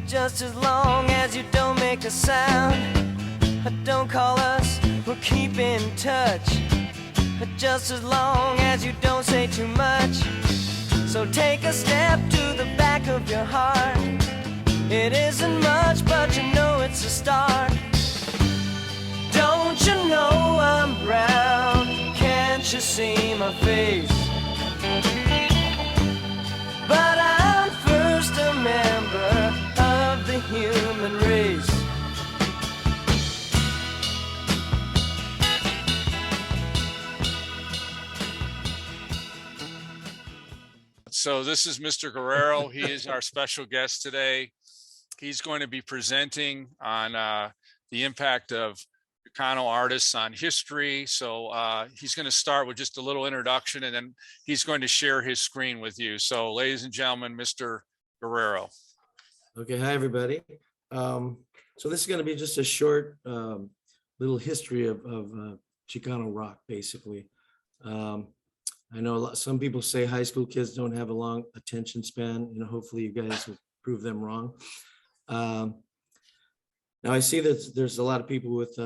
just as long as you don't make a sound. Don't call us, we'll keep in touch, just as long as you don't say too much. So take a step to the back of your heart. It isn't much, but you know it's a start. Don't you know I'm brown? Can't you see my face? But I'm first a member of the human race. So this is Mr. Guerrero. He is our special guest today. He's going to be presenting on the impact of Chicano artists on history. So he's going to start with just a little introduction, and then he's going to share his screen with you. So ladies and gentlemen, Mr. Guerrero. Okay, hi everybody. So this is going to be just a short little history of Chicano rock, basically. I know some people say high school kids don't have a long attention span. You know, hopefully you guys will prove them wrong. Now I see that there's a lot of people with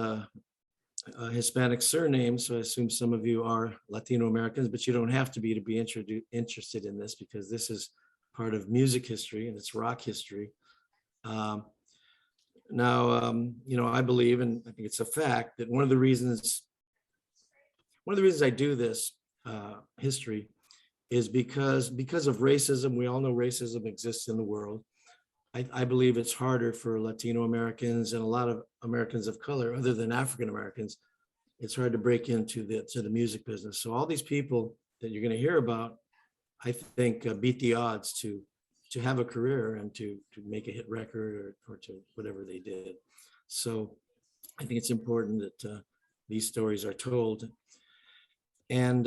Hispanic surnames, so I assume some of you are Latino Americans, but you don't have to be interested in this, because this is part of music history and it's rock history. Now, you know, I believe, and I think it's a fact, that one of the reasons I do this history is because of racism. We all know racism exists in the world. I believe it's harder for Latino Americans and a lot of Americans of color, other than African Americans. It's hard to break into the music business. So all these people that you're going to hear about, I think, beat the odds to have a career and to make a hit record or to whatever they did. So I think it's important that these stories are told. And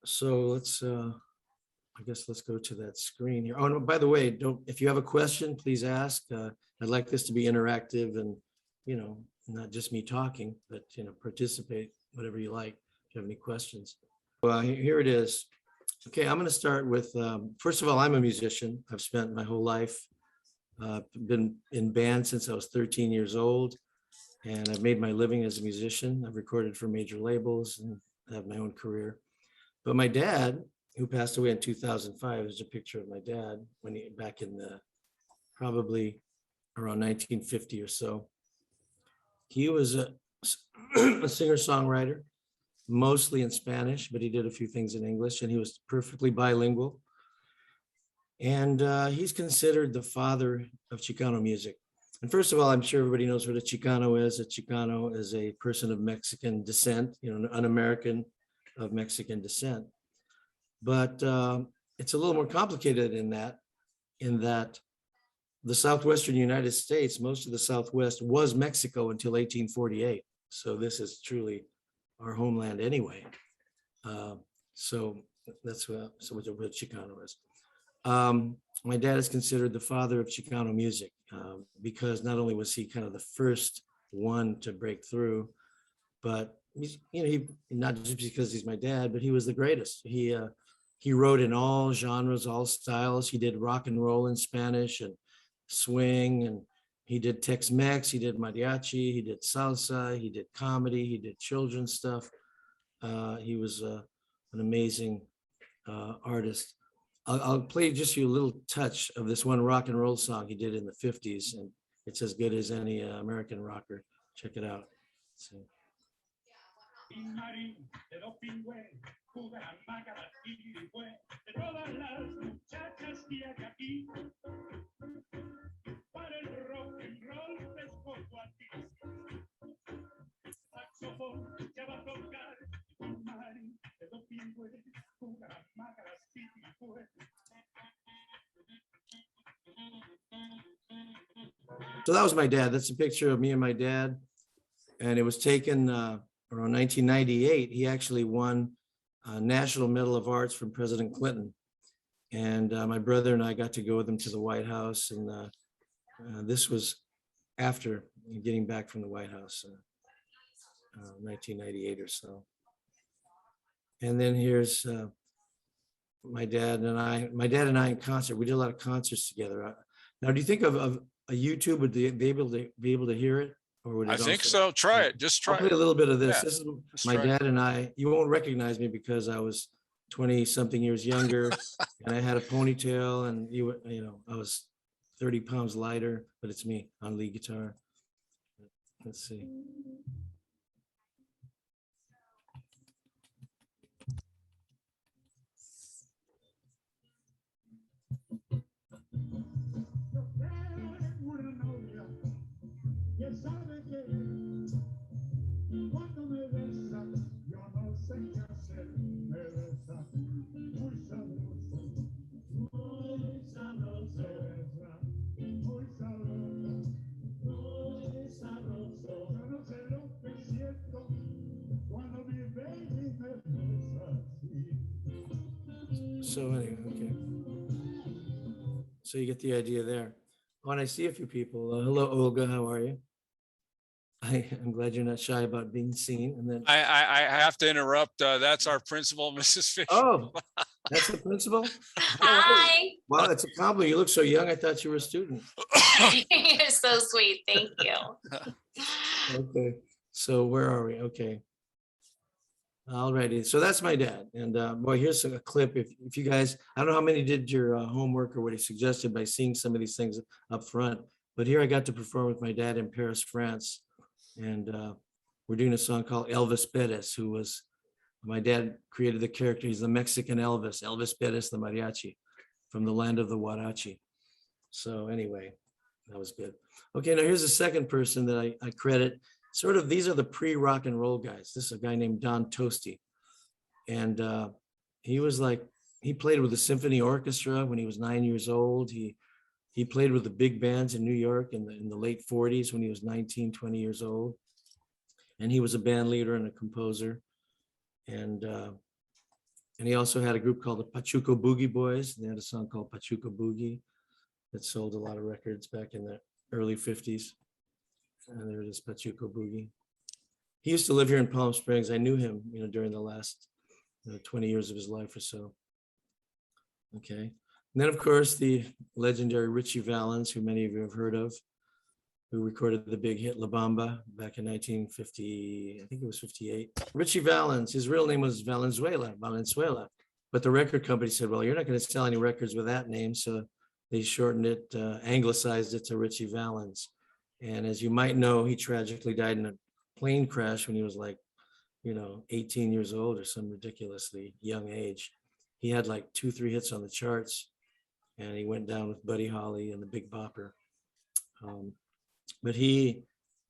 so let's, I guess let's go to that screen here. Oh, no, by the way, if you have a question, please ask. I'd like this to be interactive and, you know, not just me talking, but, you know, participate, whatever you like, if you have any questions. Well, here it is. Okay, I'm going to start with, first of all, I'm a musician. I've spent my whole life, been in bands since I was 13 years old, and I've made my living as a musician. I've recorded for major labels and have my own career. But my dad, who passed away in 2005, there's a picture of my dad when he back in the probably around 1950 or so. He was a singer-songwriter, mostly in Spanish, but he did a few things in English, and he was perfectly bilingual. And he's considered the father of Chicano music. And first of all, I'm sure everybody knows what a Chicano is. A Chicano is a person of Mexican descent, you know, an American of Mexican descent. But it's a little more complicated in that the Southwestern United States, most of the Southwest was Mexico until 1848. So this is truly our homeland anyway. So that's what Chicano is. My dad is considered the father of Chicano music because not only was he kind of the first one to break through, but he not just because he's my dad, but he was the greatest. He wrote in all genres, all styles. He did rock and roll in Spanish and swing, and he did Tex-Mex, he did mariachi, he did salsa, he did comedy, he did children's stuff. He was an amazing artist. I'll play just you a little touch of this one rock and roll song he did in the 50s, and it's as good as any American rocker. Check it out. So. So that was my dad. That's a picture of me and my dad. And it was taken around 1998. He actually won a National Medal of Arts from President Clinton. And my brother and I got to go with him to the White House. And this was after getting back from the White House, 1998 or so. And then here's my dad and I in concert. We did a lot of concerts together. Now, do you think of a YouTube, would they be able to hear it? Or would I it think also? so. Try it. Just I'll try play it. a little bit of this. Yeah, This is just my try it. dad and I. You won't recognize me because I was 20 something years younger and I had a ponytail and you know, I was 30 pounds lighter, but it's me on lead guitar. Let's see. So anyway, okay. So you get the idea there. Oh, and I see a few people. Hello, Olga. How are you? I'm glad you're not shy about being seen. And then, I have to interrupt. That's our principal, Mrs. Fisher. oh, that's the principal? Hi. Wow, that's a compliment. You look so young. I thought you were a student. You're so sweet. Thank you. Okay, so where are we? Okay. Alrighty, so that's my dad. And boy, here's a clip. If you guys, I don't know how many did your homework or what he suggested by seeing some of these things up front, but here I got to perform with my dad in Paris, France. And we're doing a song called Elvis Perez, who was, my dad created the character. He's the Mexican Elvis, Elvis Perez, the mariachi from the land of the Huarachi. So anyway, that was good. Okay, now here's the second person that I credit. Sort of, these are the pre-rock and roll guys. This is a guy named Don Toasty. And he was like, he played with the symphony orchestra when he was 9 years old. He played with the big bands in New York in the late 40s when he was 19, 20 years old. And he was a band leader and a composer. And he also had a group called the Pachuco Boogie Boys. They had a song called Pachuco Boogie that sold a lot of records back in the early 50s. And there it is, Pachuco Boogie. He used to live here in Palm Springs. I knew him, you know, during the last 20 years of his life or so. Okay. And then, of course, the legendary Richie Valens, who many of you have heard of, who recorded the big hit La Bamba back in 1950, I think it was 58. Richie Valens, his real name was Valenzuela. But the record company said, well, you're not going to sell any records with that name. So they shortened it, anglicized it to Richie Valens. And as you might know, he tragically died in a plane crash when he was like, 18 years old or some ridiculously young age. He had like 2-3 hits on the charts, and he went down with Buddy Holly and the Big Bopper. But he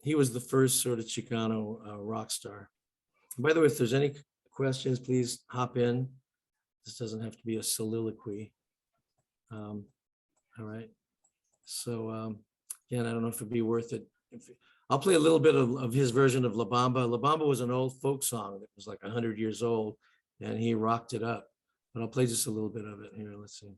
was the first sort of Chicano rock star. By the way, if there's any questions, please hop in. This doesn't have to be a soliloquy. All right. So again, I don't know if it'd be worth it. I'll play a little bit of his version of La Bamba. La Bamba was an old folk song that was like 100 years old, and he rocked it up. But I'll play just a little bit of it here. Let's see.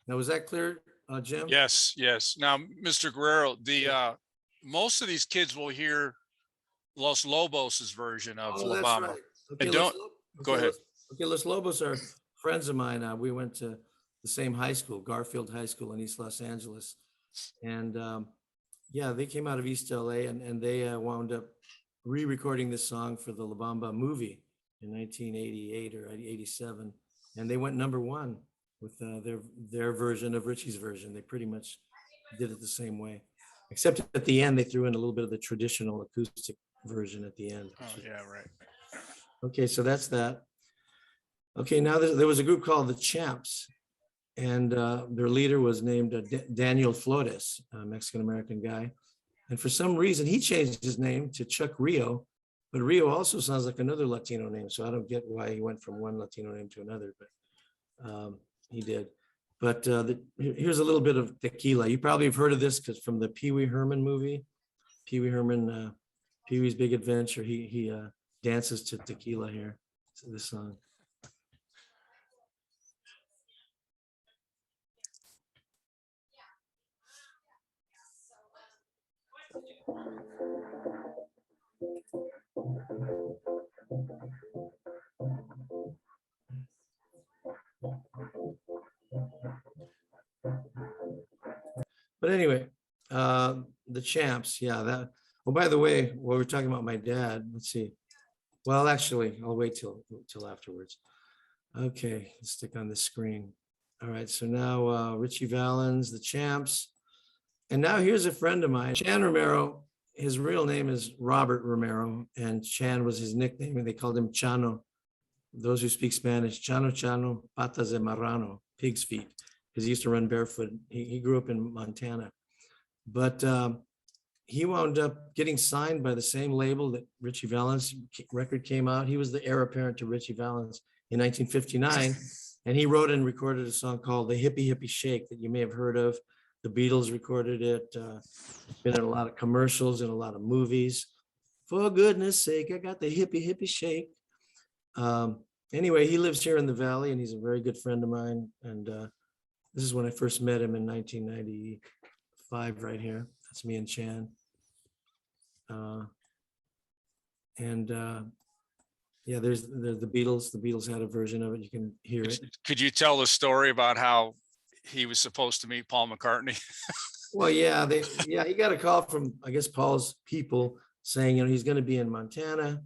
Now, was that clear, Jim? Yes, yes. Now, Mr. Guerrero, the most of these kids will hear Los Lobos' version of Oh, La that's Bamba. right. And Los don't Lo- go ahead. Los Lobos are friends of mine. We went to the same high school, Garfield High School in East Los Angeles. And yeah, they came out of East L.A. and they wound up re-recording this song for the La Bamba movie in 1988 or 87. And they went #1 with their version of Richie's version. They pretty much did it the same way, except at the end, they threw in a little bit of the traditional acoustic version at the end. Oh, yeah, right. Okay, so that's that. Okay, now there was a group called the Champs, and their leader was named Daniel Flores, a Mexican-American guy. And for some reason, he changed his name to Chuck Rio, but Rio also sounds like another Latino name. So I don't get why he went from one Latino name to another, but he did. But here's a little bit of tequila. You probably have heard of this because from the Pee Wee Herman movie, Pee Wee Herman, Pee Wee's Big Adventure, he dances to tequila here. So this song. But anyway, the champs, yeah, that. Oh, by the way, while we're talking about my dad, let's see. Well, actually, I'll wait till afterwards. Okay, let's stick on the screen. All right, so now Richie Valens, the champs. And now here's a friend of mine, Chan Romero. His real name is Robert Romero, and Chan was his nickname, and they called him Chano. Those who speak Spanish, Chano Chano, patas de marrano, pig's feet, because he used to run barefoot. He grew up in Montana. But he wound up getting signed by the same label that Richie Valens record came out. He was the heir apparent to Richie Valens in 1959. And he wrote and recorded a song called The Hippie Hippie Shake that you may have heard of. The Beatles recorded it, been in a lot of commercials and a lot of movies. For goodness sake, I got the hippie hippie shake. Anyway, he lives here in the Valley and he's a very good friend of mine. And this is when I first met him in 1995 right here. That's me and Chan. Yeah, there's the Beatles. The Beatles had a version of it. You can hear it. Could you tell the story about how he was supposed to meet Paul McCartney? Well, yeah, he got a call from, I guess, Paul's people saying, he's going to be in Montana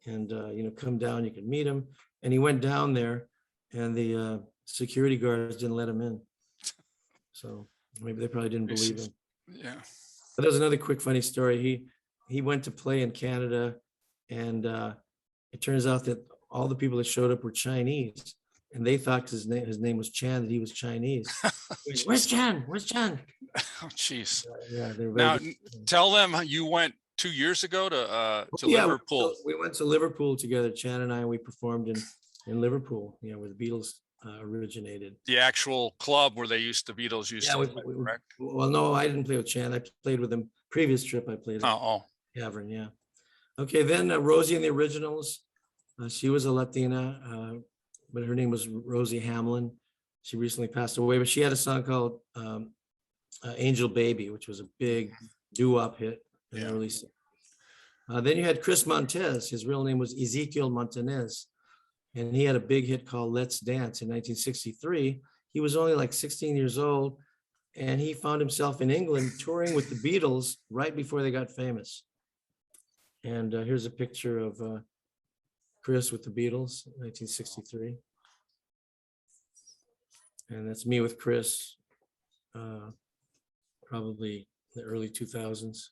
and, come down, you can meet him. And he went down there and the security guards didn't let him in. So maybe they probably didn't believe him. Yeah. But there's another quick funny story. He went to play in Canada and it turns out that all the people that showed up were Chinese. And they thought his name was Chan, that he was Chinese. Where's Chan? Where's Chan? Oh, jeez. Yeah, they're Now, very tell them you went 2 years ago to yeah, Liverpool. we went to Liverpool together, Chan and I, and we performed in Liverpool, where the Beatles originated. The actual club where the Beatles used Yeah, to play, correct? well, no, I didn't play with Chan. I played with him. Previous trip, I played at Oh, Cavern, yeah. Okay, then Rosie and the Originals. She was a Latina, but her name was Rosie Hamlin. She recently passed away, but she had a song called Angel Baby, which was a big doo-wop hit in the early 60s. Then you had Chris Montez. His real name was Ezekiel Montanez. And he had a big hit called Let's Dance in 1963. He was only like 16 years old. And he found himself in England touring with the Beatles right before they got famous. And here's a picture of Chris with the Beatles, 1963. And that's me with Chris, probably the early 2000s.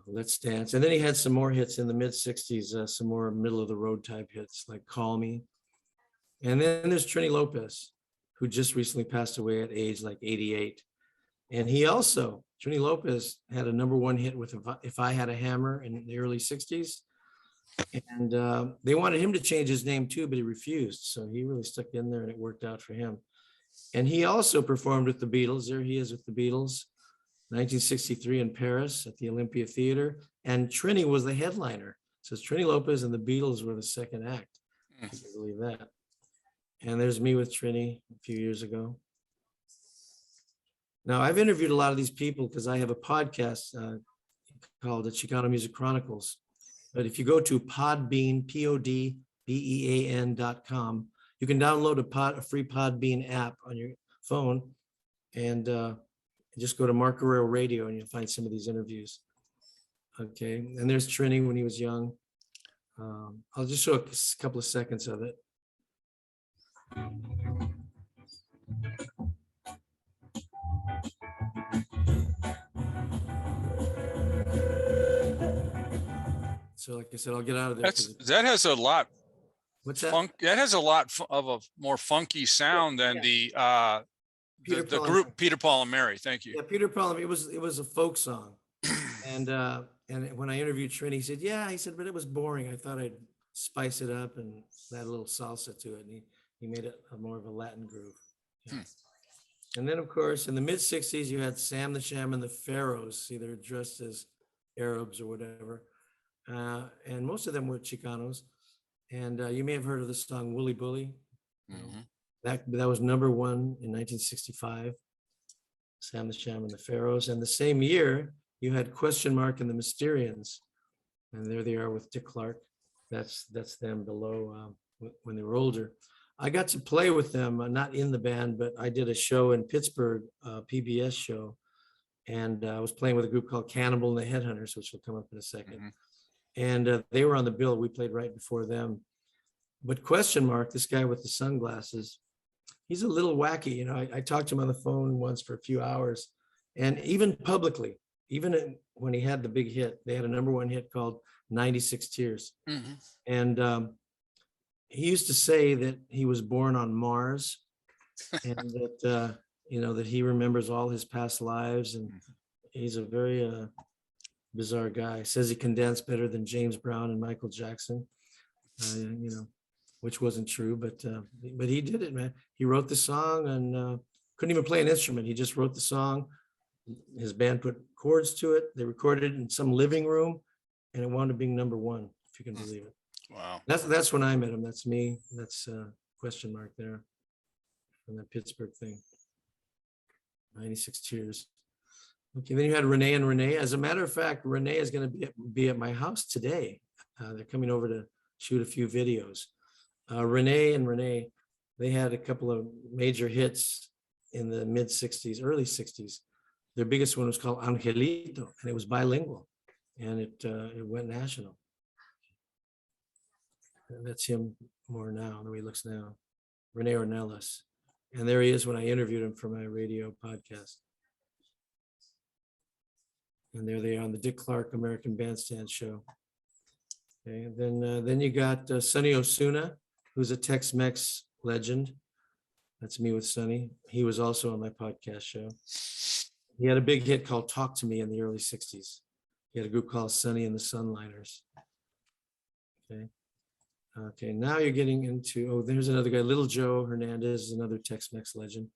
Let's Dance. And then he had some more hits in the mid 60s, some more middle of the road type hits like Call Me. And then there's Trini Lopez, who just recently passed away at age like 88. And he also, Trini Lopez had a #1 hit with If I Had a Hammer in the early 60s. And they wanted him to change his name too, but he refused. So he really stuck in there and it worked out for him. And he also performed with the Beatles. There he is with the Beatles, 1963 in Paris at the Olympia Theater. And Trini was the headliner. So it's Trini Lopez and the Beatles were the second act. I can believe that. And there's me with Trini a few years ago. Now, I've interviewed a lot of these people because I have a podcast called the Chicano Music Chronicles. But if you go to Podbean, PODBEAN.com, you can download a free Podbean app on your phone and just go to Mark Guerrero Radio and you'll find some of these interviews. Okay, and there's Trini when he was young. I'll just show a couple of seconds of it. So like I said, I'll get out of there. That has a lot. What's that? That has a lot of a more funky sound than the group Peter, Paul and Mary. Thank you. Yeah, Peter, Paul and Mary. It was a folk song, and when I interviewed Trini, he said, "Yeah," he said, "but it was boring. I thought I'd spice it up and add a little salsa to it." And he made it more of a Latin groove. Yeah. And then, of course, in the mid '60s, you had Sam the Sham and the Pharaohs. See, they're dressed as Arabs or whatever. And most of them were Chicanos. And you may have heard of the song Wooly Bully. Mm-hmm. That was #1 in 1965. Sam the Sham and the Pharaohs. And the same year, you had Question Mark and the Mysterians. And there they are with Dick Clark. That's them below when they were older. I got to play with them, not in the band, but I did a show in Pittsburgh, PBS show. And I was playing with a group called Cannibal and the Headhunters, which will come up in a second. Mhm. And they were on the bill. We played right before them. But Question Mark, this guy with the sunglasses, he's a little wacky. You know, I talked to him on the phone once for a few hours, and even publicly, when he had the big hit, they had a #1 hit called 96 Tears. Mhm. And he used to say that he was born on Mars and that, that he remembers all his past lives. And he's a very bizarre guy. Says he can dance better than James Brown and Michael Jackson, which wasn't true, but he did it, man. He wrote the song and couldn't even play an instrument. He just wrote the song. His band put chords to it. They recorded it in some living room, and it wound up being #1, if you can believe it. Wow. That's when I met him. That's me. That's Question Mark there from that Pittsburgh thing. 96 Tears. Okay, then you had Renee and Renee. As a matter of fact, Renee is going to be at my house today. They're coming over to shoot a few videos. Renee and Renee, they had a couple of major hits in the mid 60s, early 60s. Their biggest one was called Angelito, and it was bilingual, and it went national. And that's him more now, the way he looks now. Rene Ornelas. And there he is when I interviewed him for my radio podcast. And there they are on the Dick Clark American Bandstand show. Okay, and then you got Sonny Osuna, who's a Tex-Mex legend. That's me with Sonny. He was also on my podcast show. He had a big hit called Talk to Me in the early 60s. He had a group called Sonny and the Sunliners. Okay, now you're getting into, there's another guy, Little Joe Hernandez is another Tex-Mex legend.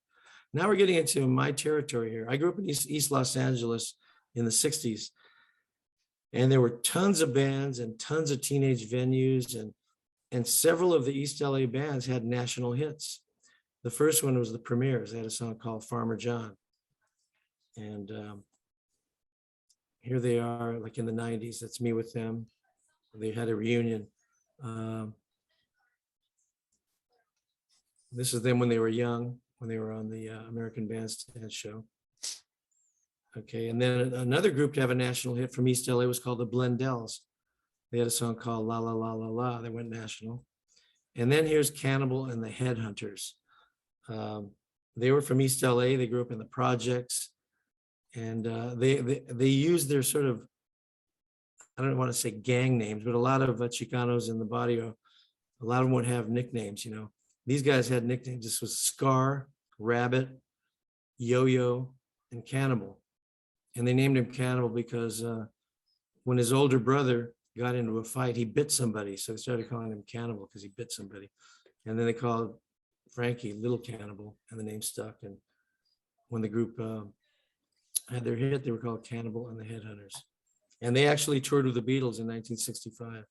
Now we're getting into my territory here. I grew up in East Los Angeles in the 60s. And there were tons of bands and tons of teenage venues, and several of the East L.A. bands had national hits. The first one was the Premiers. They had a song called Farmer John. And here they are, like in the 90s. That's me with them. They had a reunion. This is them when they were young, when they were on the American Bandstand show. Okay, and then another group to have a national hit from East LA was called the Blendells. They had a song called La La La La La that went national. And then here's Cannibal and the Headhunters. They were from East LA. They grew up in the projects, and they used their sort of, I don't want to say gang names, but a lot of Chicanos in the barrio, a lot of them would have nicknames, you know. These guys had nicknames. This was Scar, Rabbit, Yo-Yo, and Cannibal. And they named him Cannibal because when his older brother got into a fight, he bit somebody. So they started calling him Cannibal because he bit somebody. And then they called Frankie Little Cannibal, and the name stuck. And when the group had their hit, they were called Cannibal and the Headhunters. And they actually toured with the Beatles in 1965.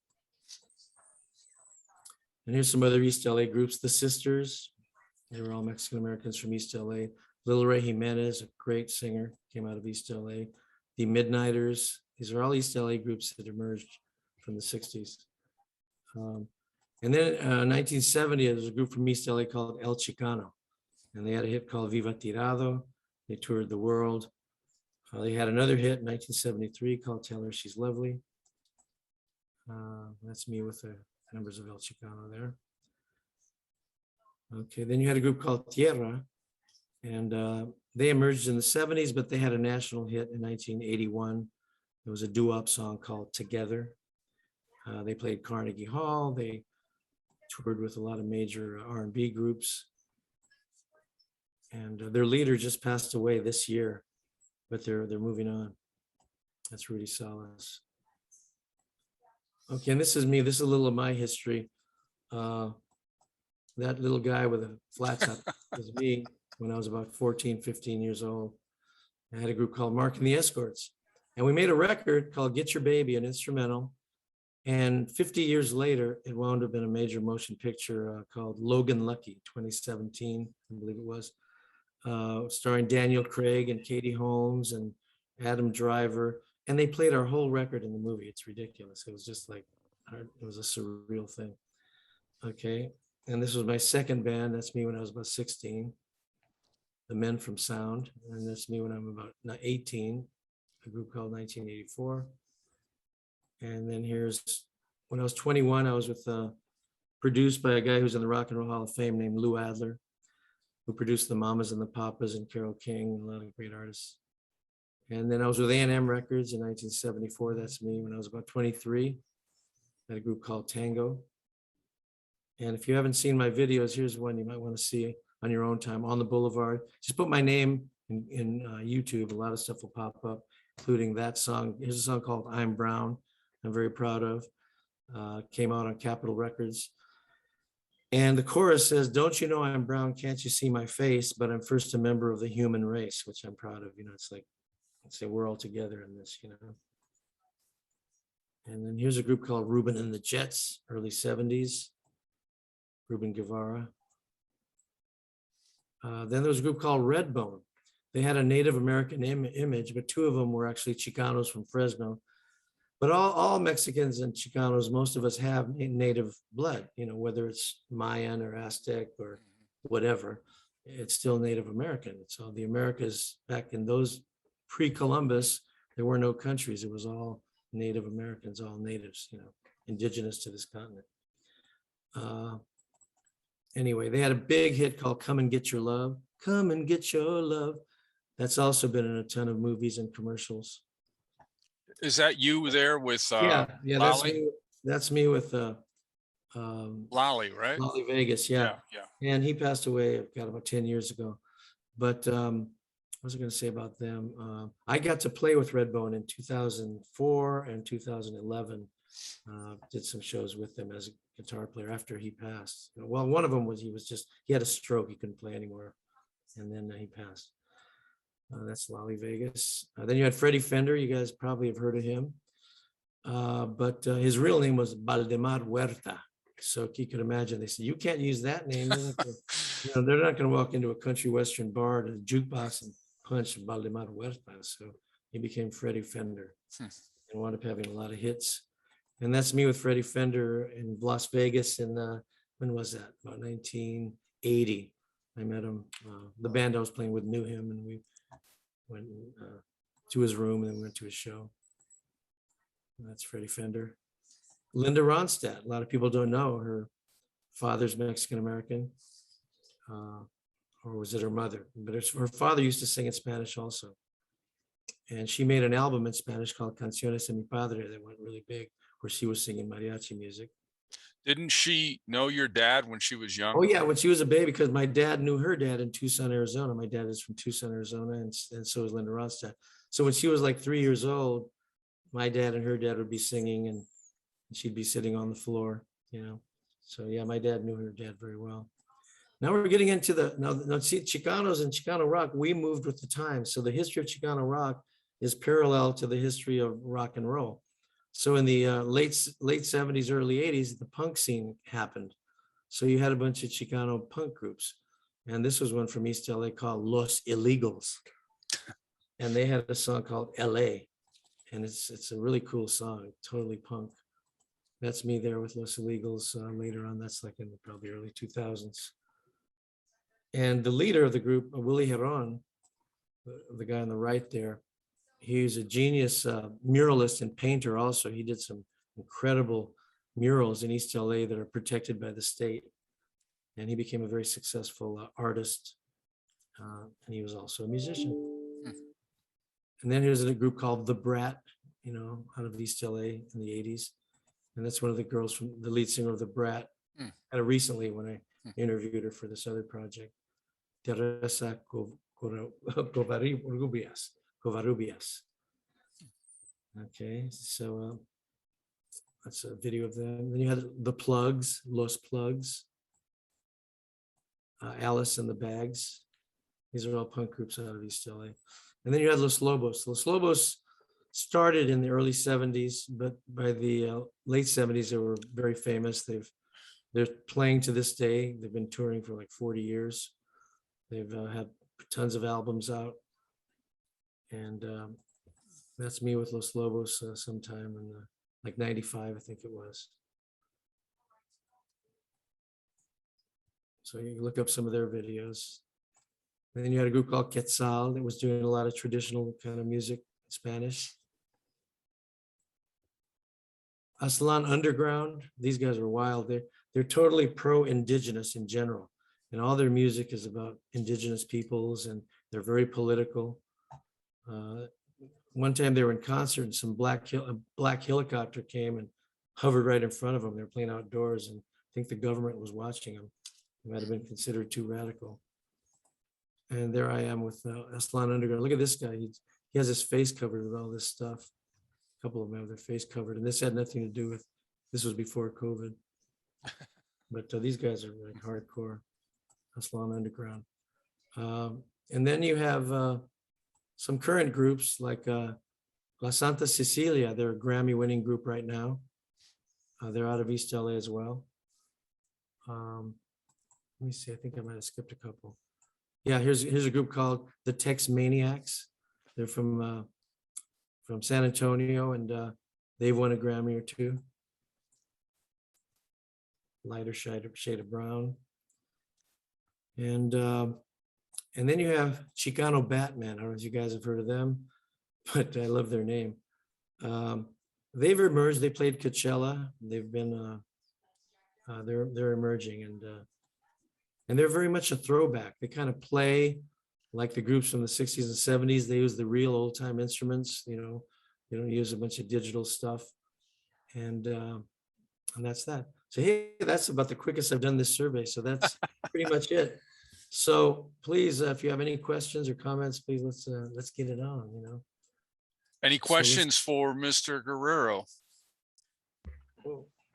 And here's some other East LA groups. The Sisters, they were all Mexican Americans from East LA. Little Ray Jimenez, a great singer, came out of East LA. The Midnighters, these are all East LA groups that emerged from the 60s. And then 1970, there was a group from East LA called El Chicano. And they had a hit called Viva Tirado. They toured the world. They had another hit in 1973 called Tell Her She's Lovely. That's me with the members of El Chicano there. Okay, then you had a group called Tierra, and they emerged in the 70s, but they had a national hit in 1981. There was a doo-wop song called Together. They played Carnegie Hall. They toured with a lot of major R&B groups. And their leader just passed away this year, but they're moving on. That's Rudy Salas. Okay, and this is me. This is a little of my history. That little guy with a flat top was me when I was about 14, 15 years old. I had a group called Mark and the Escorts. And we made a record called Get Your Baby, an instrumental. And 50 years later, it wound up in a major motion picture called Logan Lucky, 2017, I believe it was. starring Daniel Craig and Katie Holmes and Adam Driver. And they played our whole record in the movie. It's ridiculous. It was just like, it was a surreal thing. Okay. And this was my second band. That's me when I was about 16. The Men from Sound. And that's me when I'm about 18. A group called 1984. And then here's when I was 21, I was with produced by a guy who's in the Rock and Roll Hall of Fame named Lou Adler, who produced the Mamas and the Papas and Carole King and a lot of great artists. And then I was with A&M Records in 1974. That's me when I was about 23. I had a group called Tango. And if you haven't seen my videos, here's one you might want to see on your own time, On the Boulevard. Just put my name in YouTube. A lot of stuff will pop up, including that song. Here's a song called I'm Brown. I'm very proud of. Came out on Capitol Records. And the chorus says, don't you know I'm brown, can't you see my face, but I'm first a member of the human race, which I'm proud of. You know, it's like, say we're all together in this, you know. And then here's a group called Reuben and the Jets, early 70s. Ruben Guevara. Then there was a group called Redbone. They had a Native American image, but two of them were actually Chicanos from Fresno. But all Mexicans and Chicanos, most of us have native blood, you know, whether it's Mayan or Aztec or whatever, it's still Native American. So the Americas back in those pre-Columbus, there were no countries. It was all Native Americans, all natives, you know, indigenous to this continent. Anyway, they had a big hit called Come and Get Your Love. Come and Get Your Love. That's also been in a ton of movies and commercials. Is that you there with Yeah, Lolly? that's me with Lolly, right? Lolly Vegas, yeah. Yeah. And he passed away, about 10 years ago. But what was I going to say about them? I got to play with Redbone in 2004 and 2011. Did some shows with them as a guitar player after he passed. Well, one of them was he had a stroke. He couldn't play anymore. And then he passed. That's Lolly Vegas. Then you had Freddie Fender. You guys probably have heard of him. But his real name was Valdemar Huerta. So you could imagine, they said, you can't use that name. They're not going to walk into a country western bar to the jukebox and punch Valdemar Huerta. So he became Freddie Fender and wound up having a lot of hits. And that's me with Freddie Fender in Las Vegas in, when was that? About 1980. I met him. The band I was playing with knew him, and we went to his room and then went to his show. That's Freddie Fender. Linda Ronstadt. A lot of people don't know her father's Mexican-American, or was it her mother? But her father used to sing in Spanish also. And she made an album in Spanish called Canciones de mi Padre that went really big, where she was singing mariachi music. Didn't she know your dad when she was young? Oh yeah, when she was a baby, because my dad knew her dad in Tucson, Arizona. My dad is from Tucson, Arizona, and so is Linda Ronstadt. So when she was like 3 years old, my dad and her dad would be singing, and she'd be sitting on the floor, you know. So yeah, my dad knew her dad very well. Now we're getting into now see, Chicanos and Chicano rock, we moved with the times. So the history of Chicano rock is parallel to the history of rock and roll. So in the late 70s, early 80s, the punk scene happened. So you had a bunch of Chicano punk groups. And this was one from East L.A. called Los Illegals. And they had a song called L.A. And it's a really cool song, totally punk. That's me there with Los Illegals later on. That's like in the probably early 2000s. And the leader of the group, Willie Heron, the guy on the right there, he's a genius muralist and painter also. He did some incredible murals in East LA that are protected by the state. And he became a very successful artist. And he was also a musician. And then here's a group called The Brat, you know, out of East LA in the 80s. And that's one of the girls from the lead singer of The Brat. Recently when I interviewed her for this other project, Teresa Covarrubias. Okay, so that's a video of them. Then you had the Plugs, Los Plugs, Alice and the Bags. These are all punk groups out of East LA. And then you had Los Lobos. Los Lobos started in the early 70s, but by the late 70s, they were very famous. They're playing to this day. They've been touring for like 40 years. They've had tons of albums out. And that's me with Los Lobos sometime in like 95, I think it was. So you can look up some of their videos. And then you had a group called Quetzal that was doing a lot of traditional kind of music in Spanish. Aslan Underground, these guys are wild. They're totally pro-indigenous in general. And all their music is about indigenous peoples, and they're very political. One time they were in concert and some black helicopter came and hovered right in front of them. They were playing outdoors, and I think the government was watching them. It might have been considered too radical. And there I am with Aslan Underground. Look at this guy. He has his face covered with all this stuff. A couple of them have their face covered, and this had nothing to do with, this was before COVID. But these guys are like hardcore, Aslan Underground. And then you have some current groups like La Santa Cecilia. They're a Grammy winning group right now. They're out of East L.A. as well. Let me see, I think I might have skipped a couple. Yeah, here's a group called the Tex Maniacs. They're from San Antonio, and they've won a Grammy or two. Lighter shade of brown. And then you have Chicano Batman. I don't know if you guys have heard of them, but I love their name. They've emerged. They played Coachella. They've been they're emerging, and they're very much a throwback. They kind of play like the groups from the 60s and 70s. They use the real old time instruments. You know, they don't use a bunch of digital stuff, and that's that. So hey, that's about the quickest I've done this survey. So that's pretty much it. So please, if you have any questions or comments, please let's get it on. You know. Any questions for Mr. Guerrero?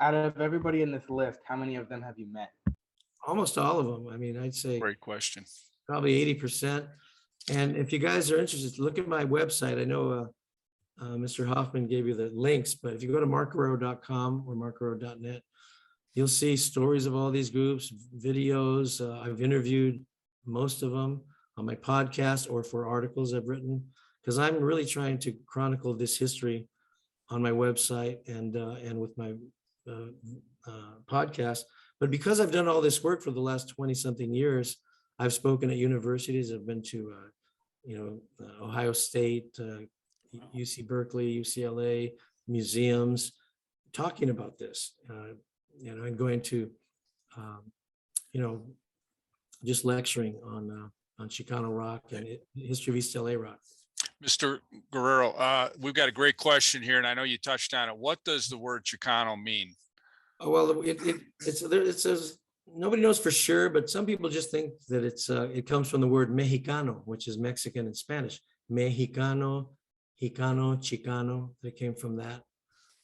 Out of everybody in this list, how many of them have you met? Almost all of them. I mean, I'd say Great question. probably 80%. And if you guys are interested, look at my website. I know Mr. Hoffman gave you the links, but if you go to markguerrero.com or markguerrero.net, you'll see stories of all these groups, videos. I've interviewed most of them on my podcast or for articles I've written, because I'm really trying to chronicle this history on my website and with my podcast. But because I've done all this work for the last 20 something years, I've spoken at universities. I've been to, Ohio State, UC Berkeley, UCLA, museums, talking about this, and going to, just lecturing on Chicano rock and history of East LA rock. Mr. Guerrero, we've got a great question here, and I know you touched on it. What does the word Chicano mean? Oh, well, it says nobody knows for sure, but some people just think that it comes from the word Mexicano, which is Mexican in Spanish. Mexicano, Chicano, Chicano. They came from that.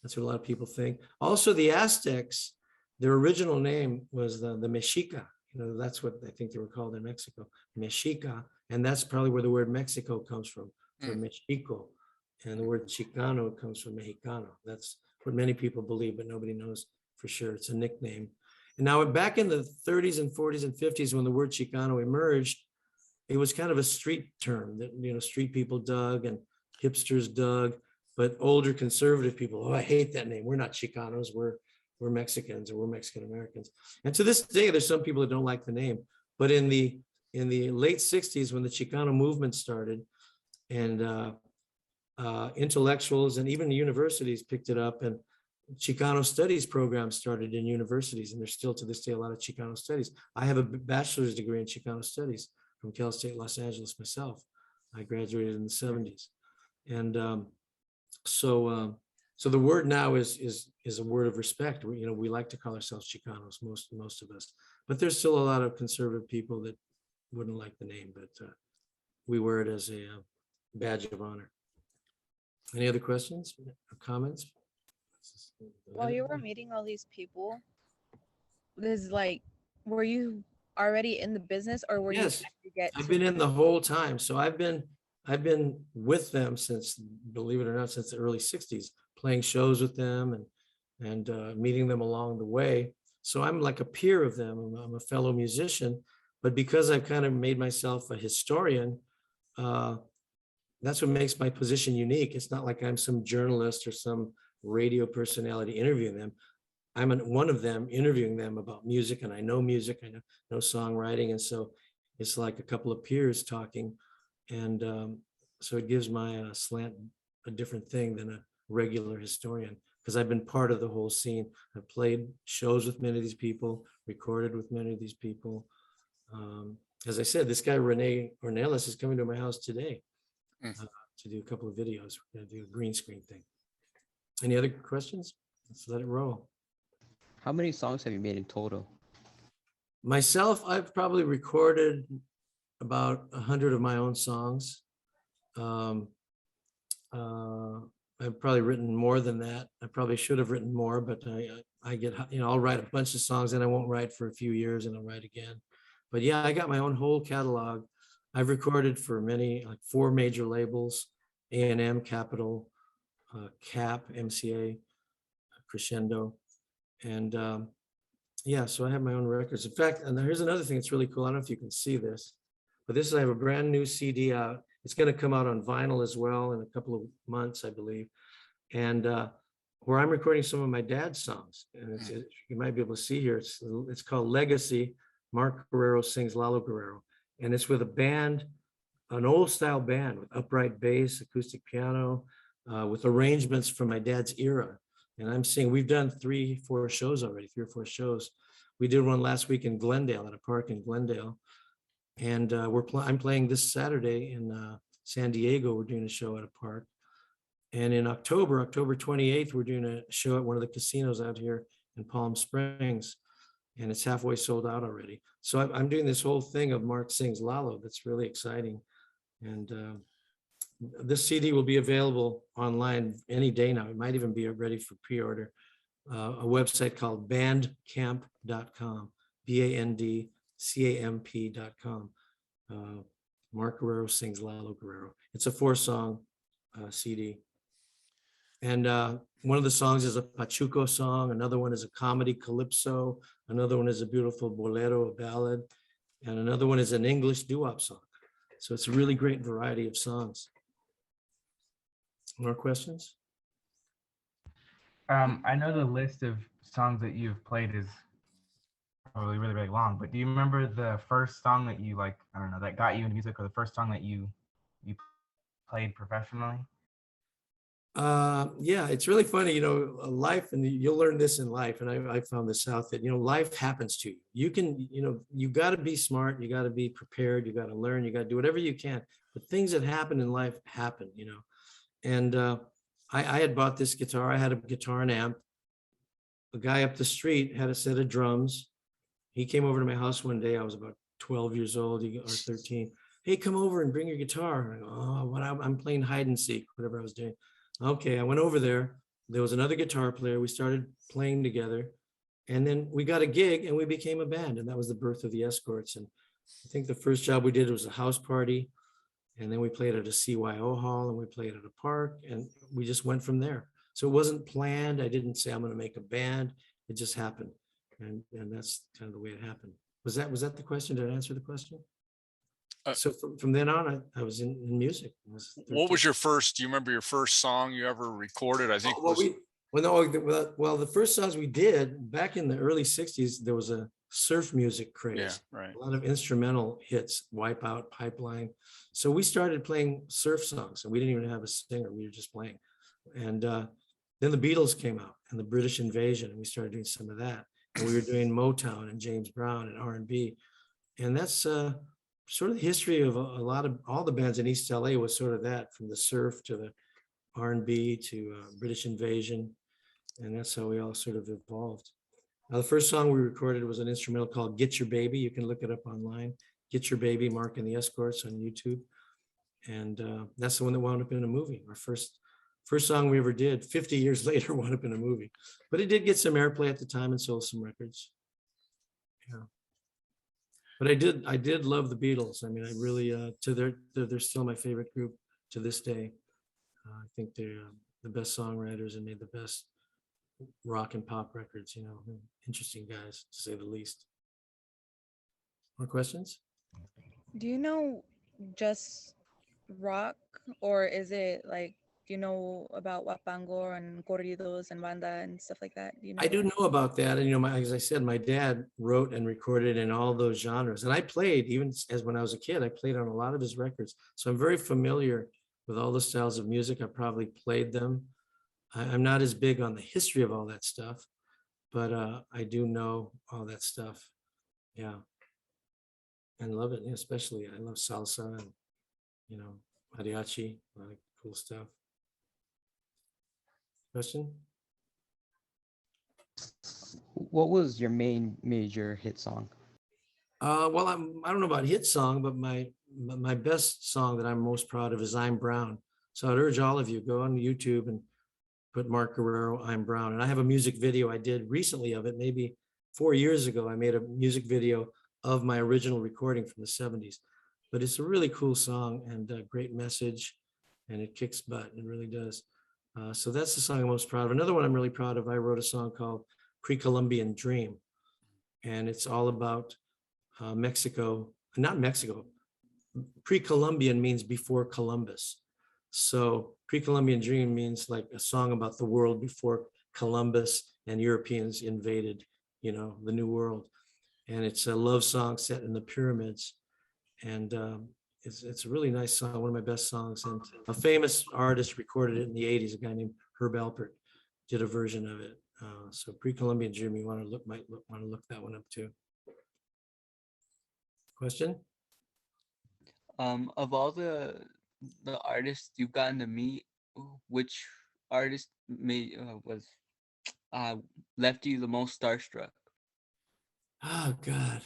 That's what a lot of people think. Also, the Aztecs, their original name was the Mexica. That's what I think they were called in Mexico, Mexica, and that's probably where the word Mexico comes from Mexico, and the word Chicano comes from Mexicano. That's what many people believe, but nobody knows for sure. It's a nickname. And now back in the 30s and 40s and 50s, when the word Chicano emerged, it was kind of a street term that, street people dug and hipsters dug, but older conservative people, oh, I hate that name. We're not Chicanos, we're Mexicans, or we're Mexican Americans. And to this day, there's some people that don't like the name, but in the late 60s, when the Chicano movement started, and intellectuals and even the universities picked it up, and Chicano studies programs started in universities, and there's still to this day a lot of Chicano studies. I have a bachelor's degree in Chicano studies from Cal State Los Angeles myself. I graduated in the 70s, and so the word now is a word of respect. We like to call ourselves Chicanos, most of us, but there's still a lot of conservative people that wouldn't like the name, but we wear it as a badge of honor. Any other questions or comments? While you were meeting all these people, were you already in the business, or were Yes, you trying to get I've been in the whole time. So I've been with them since, believe it or not, since the early 60s, playing shows with them and meeting them along the way. So I'm like a peer of them. I'm a fellow musician, But because I've kind of made myself a historian, that's what makes my position unique. It's not like I'm some journalist or some radio personality interviewing them. I'm one of them interviewing them about music, and I know music, I know songwriting. And so it's like a couple of peers talking. And so it gives my slant a different thing than a regular historian, because I've been part of the whole scene. I've played shows with many of these people, recorded with many of these people. As I said, this guy, Rene Ornelas, is coming to my house today to do a couple of videos. We're going to do a green screen thing. Any other questions? Let's let it roll. How many songs have you made in total? Myself, I've probably recorded about 100 of my own songs. I've probably written more than that. I probably should have written more, but I get, I'll write a bunch of songs and I won't write for a few years and I'll write again. But yeah, I got my own whole catalog. I've recorded for many, like 4 major labels: A&M, Capitol, CAP, MCA, Crescendo. And yeah, so I have my own records. In fact, and here's another thing that's really cool. I don't know if you can see this, but I have a brand new CD out. It's going to come out on vinyl as well in a couple of months, I believe. And where I'm recording some of my dad's songs. And you might be able to see here, it's called Legacy. Mark Guerrero sings Lalo Guerrero. And it's with a band, an old style band with upright bass, acoustic piano, with arrangements from my dad's era. And I'm seeing, we've done 3 or 4 shows already, 3 or 4 shows. We did one last week in Glendale, at a park in Glendale. And I'm playing this Saturday in San Diego. We're doing a show at a park. And in October 28th, we're doing a show at one of the casinos out here in Palm Springs. And it's halfway sold out already. So I'm doing this whole thing of Mark Sings Lalo. That's really exciting. And this CD will be available online any day now. It might even be ready for pre-order. A website called bandcamp.com, BANDCAMP.com. Mark Guerrero Sings Lalo Guerrero. It's a 4-song CD. And one of the songs is a Pachuco song. Another one is a comedy calypso. Another one is a beautiful bolero, a ballad. And another one is an English doo-wop song. So it's a really great variety of songs. More questions? I know the list of songs that you've played is probably really, really long, but do you remember the first song that you I don't know, that got you into music, or the first song that you played professionally? Yeah, it's really funny, life, and you'll learn this in life. And I found this out that, life happens to you. You can, you got to be smart. You got to be prepared. You got to learn. You got to do whatever you can. But things that happen in life happen, And I had bought this guitar. I had a guitar and amp. A guy up the street had a set of drums. He came over to my house one day. I was about 12 years old or 13. Hey, come over and bring your guitar. I go, oh, what? I'm playing hide and seek, whatever I was doing. Okay, I went over there. There was another guitar player. We started playing together. And then we got a gig and we became a band. And that was the birth of the Escorts. And I think the first job we did was a house party. And then we played at a CYO hall and we played at a park. And we just went from there. So it wasn't planned. I didn't say I'm going to make a band. It just happened. And that's kind of the way it happened. Was that the question? Did I answer the question? So from then on, I was in music. What was your first? Do you remember your first song you ever recorded? I think. Well, the first songs we did back in the early '60s, there was a surf music craze. Yeah, right. A lot of instrumental hits, Wipeout, Pipeline. So we started playing surf songs, and we didn't even have a singer. We were just playing. And then the Beatles came out, and the British Invasion, and we started doing some of that. And we were doing Motown and James Brown and R&B, and that's sort of the history of all the bands in East L.A. was sort of that, from the surf to the R&B to British Invasion. And that's how we all sort of evolved. Now, the first song we recorded was an instrumental called Get Your Baby. You can look it up online. Get Your Baby, Mark and the Escorts on YouTube. And that's the one that wound up in a movie. Our first song we ever did, 50 years later, wound up in a movie. But it did get some airplay at the time and sold some records. Yeah. But I did love the Beatles. I mean, I really, they're still my favorite group to this day. I think they're the best songwriters and made the best rock and pop records, interesting guys, to say the least. More questions? Do you know just rock, or is it like, do you know about huapango and corridos and banda and stuff like that? Do you know I do that? know about that. And, as I said, my dad wrote and recorded in all those genres. And I played, even as when I was a kid, I played on a lot of his records. So I'm very familiar with all the styles of music. I probably played them. I'm not as big on the history of all that stuff, but I do know all that stuff. Yeah. And love it. Especially, I love salsa and, mariachi, a lot of cool stuff. Question? What was your main major hit song? Well, I don't know about hit song, but my best song that I'm most proud of is I'm Brown. So I'd urge all of you, go on YouTube and put Mark Guerrero, I'm Brown. And I have a music video I did recently of it, maybe 4 years ago. I made a music video of my original recording from the 70s. But it's a really cool song and a great message, and it kicks butt. It really does. So that's the song I'm most proud of. Another one I'm really proud of, I wrote a song called Pre-Columbian Dream. And it's all about Mexico, not Mexico. Pre-Columbian means before Columbus. So Pre-Columbian Dream means like a song about the world before Columbus and Europeans invaded, the New World. And it's a love song set in the pyramids. And it's a really nice song, one of my best songs. And a famous artist recorded it in the 80s, a guy named Herb Alpert did a version of it. So Pre-Columbian Dream, you might want to look that one up too. Question? Of all the artists you've gotten to meet, which artist was left you the most starstruck? Oh God.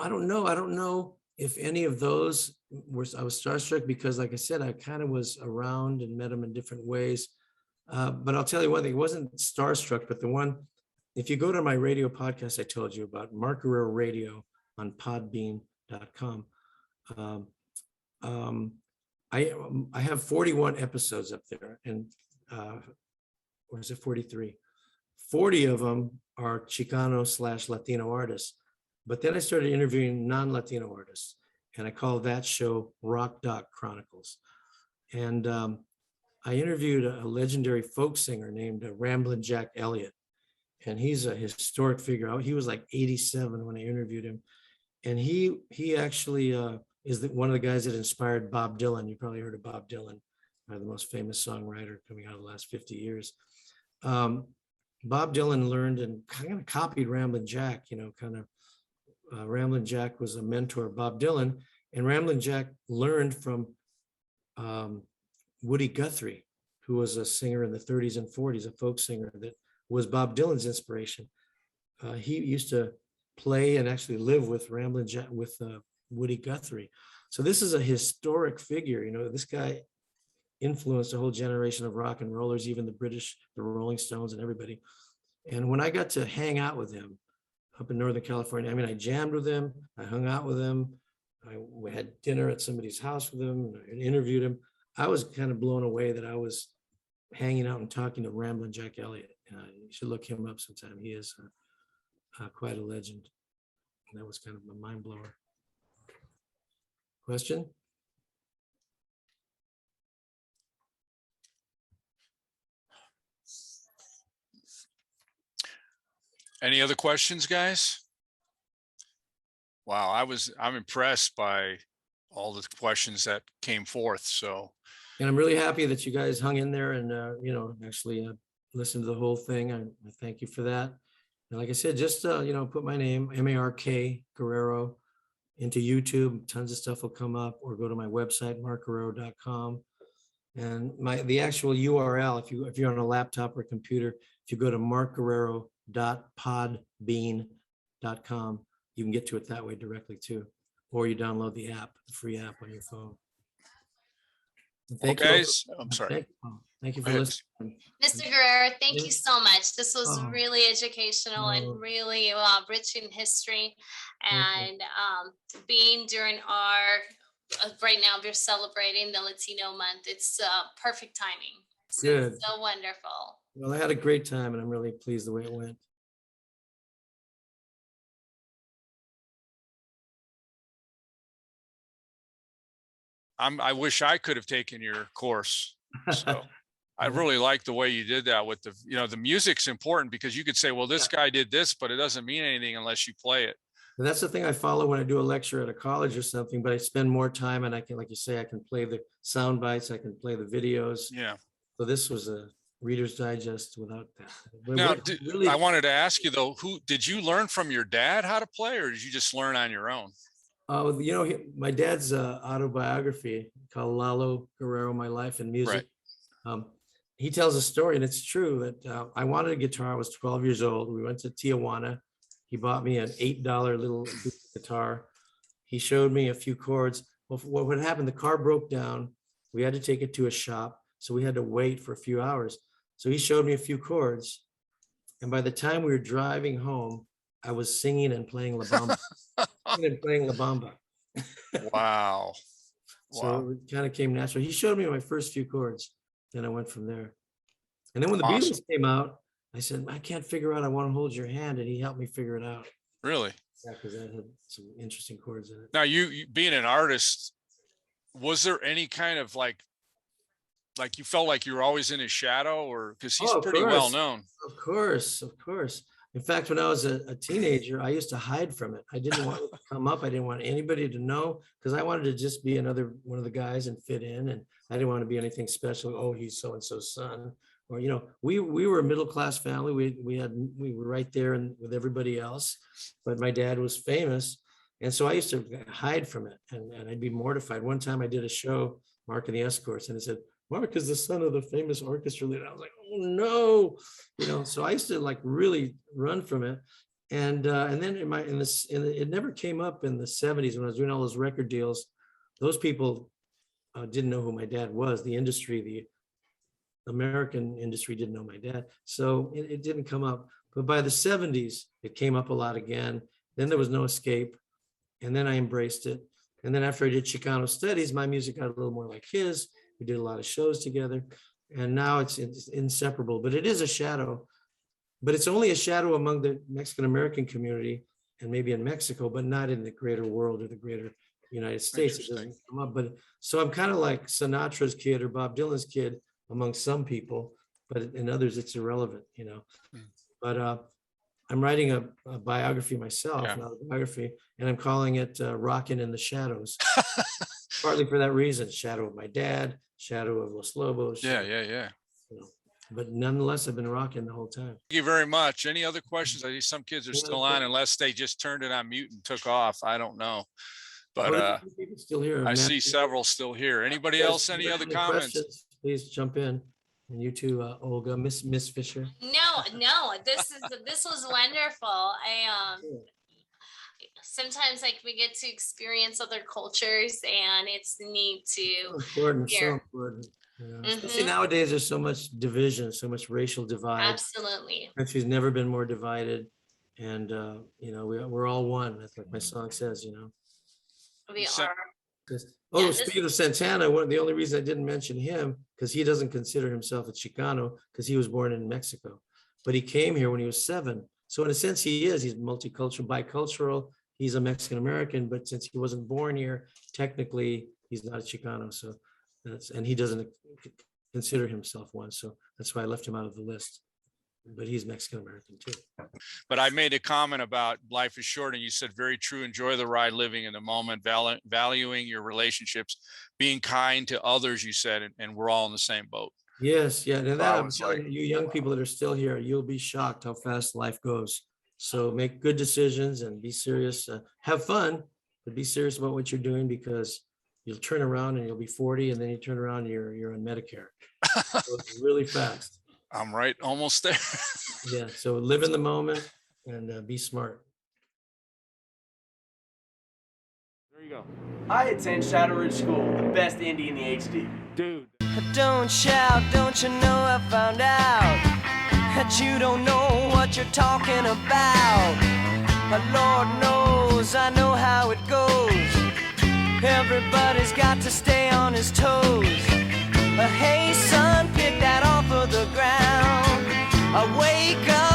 I don't know. I don't know if any of those I was starstruck because, like I said, I kind of was around and met them in different ways. But I'll tell you one thing, it wasn't starstruck, but the one, if you go to my radio podcast I told you about, Mark Guerrero Radio on podbean.com, I have 41 episodes up there, and or is it 43? 40 of them are Chicano / Latino artists. But then I started interviewing non-Latino artists, and I call that show Rock Doc Chronicles. And I interviewed a legendary folk singer named Ramblin' Jack Elliott, and he's a historic figure. He was like 87 when I interviewed him, and he actually is one of the guys that inspired Bob Dylan. You probably heard of Bob Dylan, the most famous songwriter coming out of the last 50 years. Bob Dylan learned and kind of copied Ramblin' Jack, Ramblin' Jack was a mentor of Bob Dylan, and Ramblin' Jack learned from Woody Guthrie, who was a singer in the 30s and 40s, a folk singer that was Bob Dylan's inspiration. He used to play and actually live with Ramblin' Jack, with Woody Guthrie. So this is a historic figure. This guy influenced a whole generation of rock and rollers, even the British, the Rolling Stones and everybody. And when I got to hang out with him up in Northern California, I jammed with him, I hung out with him, we had dinner at somebody's house with him, and interviewed him. I was kind of blown away that I was hanging out and talking to Ramblin' Jack Elliott. You should look him up sometime. He is quite a legend. And that was kind of a mind blower. Question? Any other questions, guys? Wow, I'm impressed by all the questions that came forth. So, and I'm really happy that you guys hung in there and actually listened to the whole thing. I thank you for that. And like I said, just put my name, M-A-R-K Guerrero, into YouTube. Tons of stuff will come up, or go to my website, markguerrero.com. And the actual URL, if you're on a laptop or computer, if you go to markguerrero.podbean.com, you can get to it that way directly too, or you download the app, the free app on your phone. well, guys, I'm sorry. Thank you Go for ahead. listening. Mr. Guerrero, thank Yeah. you so much. This was Oh. really educational Oh. and really rich in history. Thank you. And being during our, right now we're celebrating the Latino month. It's perfect timing. So Good. it's so wonderful. Well, I had a great time, and I'm really pleased the way it went. I wish I could have taken your course. So I really like the way you did that with the, the music's important because you could say, well, this guy did this, but it doesn't mean anything unless you play it. And that's the thing I follow when I do a lecture at a college or something, but I spend more time and I can, like you say, I can play the sound bites, I can play the videos. Yeah. So this was a Reader's Digest without that. But Now, really, I wanted to ask you though, who did you learn from your dad how to play, or did you just learn on your own? my dad's autobiography called Lalo Guerrero, My Life in Music. Right. He tells a story, and it's true that I wanted a guitar. I was 12 years old. We went to Tijuana. He bought me an $8 little guitar. He showed me a few chords. Well, what happened? The car broke down. We had to take it to a shop, so we had to wait for a few hours. So he showed me a few chords, and by the time we were driving home, I was singing and playing La Bamba. Wow. So it kind of came natural. He showed me my first few chords, then I went from there. And then when the Awesome. Beatles came out, I said, I can't figure out, I want to hold your hand. And he helped me figure it out. Really? Yeah, because that had some interesting chords in it. Now, you being an artist, was there any kind of like you felt like you were always in his shadow, or because he's Of pretty course. well known? Of course. In fact, when I was a teenager, I used to hide from it. I didn't want it to come up. I didn't want anybody to know because I wanted to just be another one of the guys and fit in. And I didn't want to be anything special. Oh, he's so-and-so's son. Or, we were a middle-class family. We were right there and with everybody else, but my dad was famous. And so I used to hide from it and I'd be mortified. One time I did a show, Mark and the Escorts, and it said, Mark is the son of the famous orchestra leader. I was like, oh no, so I used to like really run from it. And then it never came up in the 70s when I was doing all those record deals. Those people didn't know who my dad was. The industry, the American industry didn't know my dad. So it didn't come up. But by the 70s, it came up a lot again. Then there was no escape. And then I embraced it. And then after I did Chicano studies, my music got a little more like his. We did a lot of shows together. And now it's inseparable. But it is a shadow. But it's only a shadow among the Mexican-American community and maybe in Mexico, but not in the greater world or the greater United States. It doesn't come up. But so I'm kind of like Sinatra's kid or Bob Dylan's kid among some people, but in others it's irrelevant, But I'm writing a biography myself, Yeah. not a biography, and I'm calling it Rockin' in the Shadows. Partly for that reason, shadow of my dad, shadow of Los Lobos. Yeah. But nonetheless, I've been rocking the whole time. Thank you very much. Any other questions? I see some kids are still on unless they just turned it on mute and took off. I don't know. But People still here. I see several still here. Anybody else? Any other comments? Questions, please jump in. And you too, Olga, Miss Fisher. No, this was wonderful. Sometimes like we get to experience other cultures and it's neat to So important. Especially Mhm. nowadays, there's so much division, so much racial divide. absolutely. Country's never been more divided. And, we're all one. That's like my song says, We So- are. Oh, this- speaking of Santana, the only reason I didn't mention him, because he doesn't consider himself a Chicano, because he was born in Mexico. But he came here when he was 7. So in a sense, he's multicultural, bicultural. He's a Mexican American, but since he wasn't born here, technically he's not a Chicano. So and he doesn't consider himself one. So that's why I left him out of the list. But he's Mexican American too. But I made a comment about life is short, and you said very true. Enjoy the ride, living in the moment, valuing your relationships, being kind to others. You said, and we're all in the same boat. Yes, yeah. And I that I'm was telling like, you young people that are still here, you'll be shocked how fast life goes. So make good decisions and be serious. Have fun, but be serious about what you're doing, because you'll turn around and you'll be 40, and then you turn around and you're on Medicare. So it's really fast. I'm right, almost there. Yeah. So live in the moment and be smart. There you go. I attend Shadow Ridge School, the best indie in the HD. Dude. Don't shout, don't you know I found out that you don't know what you're talking about. But Lord knows I know how it goes. Everybody's got to stay on his toes. Hey son, pick that off of the ground. I wake up